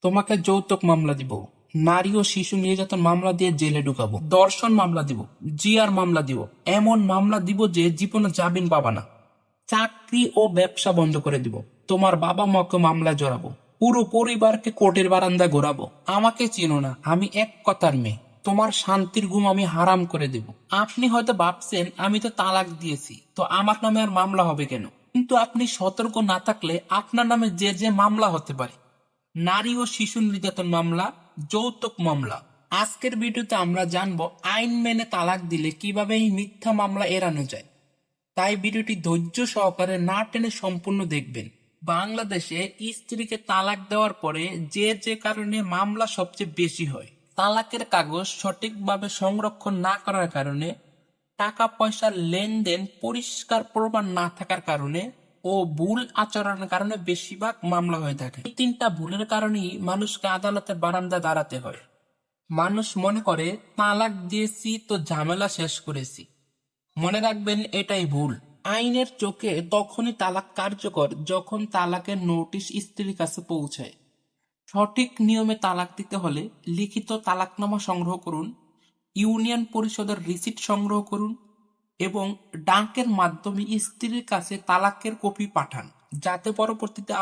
তোমাকে যৌতুক মামলা দিব, নারী ও শিশু নির্যাতন মামলা দিয়ে জেলে ঢুকাবো, ধর্ষণ মামলা দিব, জিআর মামলা দিব, এমন মামলা দিব যে জীবনে জামিন পাবা না। চাকরি ও ব্যবসা বন্ধ করে দিব, তোমার বাবা মাকে মামলা জড়াবো, পুরো পরিবারকে কোর্টের বারান্দা ঘোরাবো। আমাকে চিনো না, আমি এক কথার মেয়ে, তোমার শান্তির ঘুম আমি হারাম করে দেব। আপনি হয়তো ভাবছেন আমি তো তালাক দিয়েছি, তো আমার নামে আর মামলা হবে কেন? কিন্তু আপনি সতর্ক না থাকলে আপনার নামে যে যে মামলা হতে পারে। নারী ও শিশু নির্যাতন মামলা, যৌতুক মামলা। আজকের ভিডিওতে আমরা জানবো আইন মেনে তালাক দিলে কিভাবে এই মিথ্যা মামলা এড়ানো যায়। তাই ভিডিওটি ধৈর্য সহকারে না টেনে সম্পূর্ণ দেখবেন। বাংলাদেশে স্ত্রীকে তালাক দেওয়ার পরে যে যে কারণে মামলা সবচেয়ে বেশি হয়, তালাকের কাগজ সঠিকভাবে সংরক্ষণ না করার কারণে, টাকা পয়সার লেনদেন পরিষ্কার প্রমাণ না থাকার কারণে ও ভুল আচরণের কারণে বেশিরভাগ মামলা হয়ে থাকে। এই তিনটা ভুলের কারণেই মানুষকে আদালতের বারান্দা দাঁড়াতে হয়। মানুষ মনে করে তালাক দিয়েছি তো ঝামেলা শেষ করেছি। মনে রাখবেন এটাই ভুল। আইনের চোখে তখনই তালাক কার্যকর যখন তালাকের নোটিশ স্ত্রীর কাছে পৌঁছায়। সঠিক নিয়মে তালাক দিতে হলে লিখিত তালাকনামা সংগ্রহ করুন, ইউনিয়ন পরিষদের রিসিট সংগ্রহ করুন এবং ডাকের মাধ্যমে স্ত্রীর কাছে তালাকের কপি পাঠান, যাতে পরবর্তীতে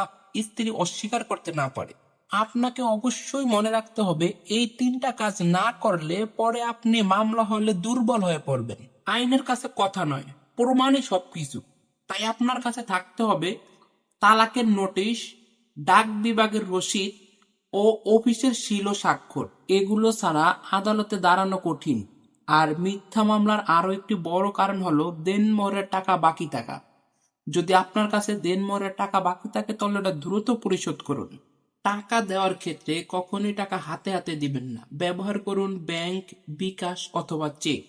স্ত্রী অস্বীকার করতে না পারে। আপনাকে অবশ্যই মনে রাখতে হবে এই তিনটা কাজ না করলে পরে আপনি মামলা হলে দুর্বল হয়ে পড়বেন। আইনের কাছে কথা নয়, প্রমাণই সবকিছু। তাই আপনার কাছে থাকতে হবে তালাকের নোটিশ, ডাক বিভাগের রসিদ ও অফিসের সিল ও স্বাক্ষর। এগুলো ছাড়া আদালতে দাঁড়ানো কঠিন। আর মিথ্যা মামলার আরো একটি বড় কারণ হলো দেনমোহরের টাকা বাকি থাকা। যদি আপনার কাছে দেনমোহরের টাকা বাকি থাকে তাহলে এটা দ্রুত পরিশোধ করুন। টাকা দেওয়ার ক্ষেত্রে কখনোই টাকা হাতে হাতে দিবেন না, ব্যবহার করুন ব্যাংক, বিকাশ অথবা চেক।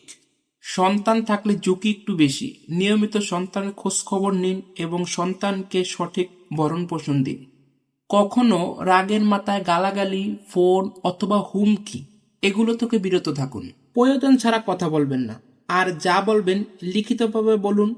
সন্তান থাকলে ঝুঁকি একটু বেশি, নিয়মিত সন্তানের খোঁজ খবর নিন এবং সন্তানকে সঠিক ভরণ পোষণ দিন। কখনো রাগের মাথায় গালাগালি, ফোন অথবা হুমকি এগুলো থেকে বিরত থাকুন। প্রয়োজন ছাড়া কথা বলবেন না, আর যা বলবেন লিখিতভাবে বলুন,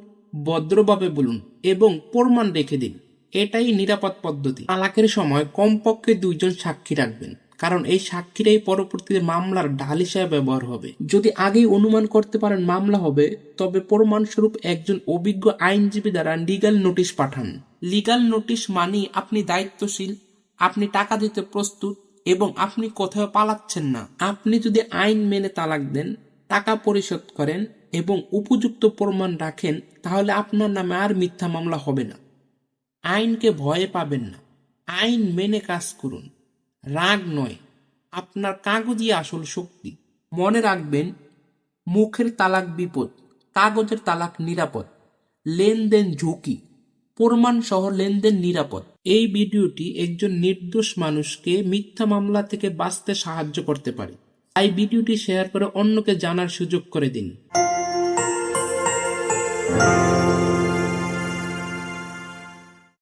ভদ্রভাবে বলুন এবং প্রমাণ রেখে দিন। এটাই নিরাপদ পদ্ধতি। তালাকের সময় কমপক্ষে 2 জন সাক্ষী রাখবেন, কারণ এই সাক্ষীরাই পরবর্তীতে মামলার ঢাল হিসেবে ব্যবহার হবে। যদি আগেই অনুমান করতে পারেন মামলা হবে, তবে প্রমাণস্বরূপ একজন অভিজ্ঞ আইনজীবী দ্বারা লিগ্যাল নোটিশ পাঠান। লিগ্যাল নোটিশ মানে আপনি দায়িত্বশীল, আপনি টাকা দিতে প্রস্তুত এবং আপনি কোথাও পালাচ্ছেন না। আপনি যদি আইন মেনে তালাক দেন, টাকা পরিশোধ করেন এবং উপযুক্ত প্রমাণ রাখেন, তাহলে আপনার নামে আর মিথ্যা মামলা হবে না। আইনকে ভয়ে পাবেন না, আইন মেনে কাজ করুন। রাগ নয়, আপনার কাগজই আসল শক্তি। মনে রাখবেন, মুখের তালাক বিপদ, কাগজের তালাক নিরাপদ। লেনদেন ঝুঁকি, প্রমাণ সহ লেনদেন নিরাপদ। এই ভিডিওটি একজন নির্দোষ মানুষকে মিথ্যা মামলা থেকে বাঁচতে সাহায্য করতে পারে। তাই ভিডিওটি শেয়ার করে অন্যকে জানার সুযোগ করে দিন।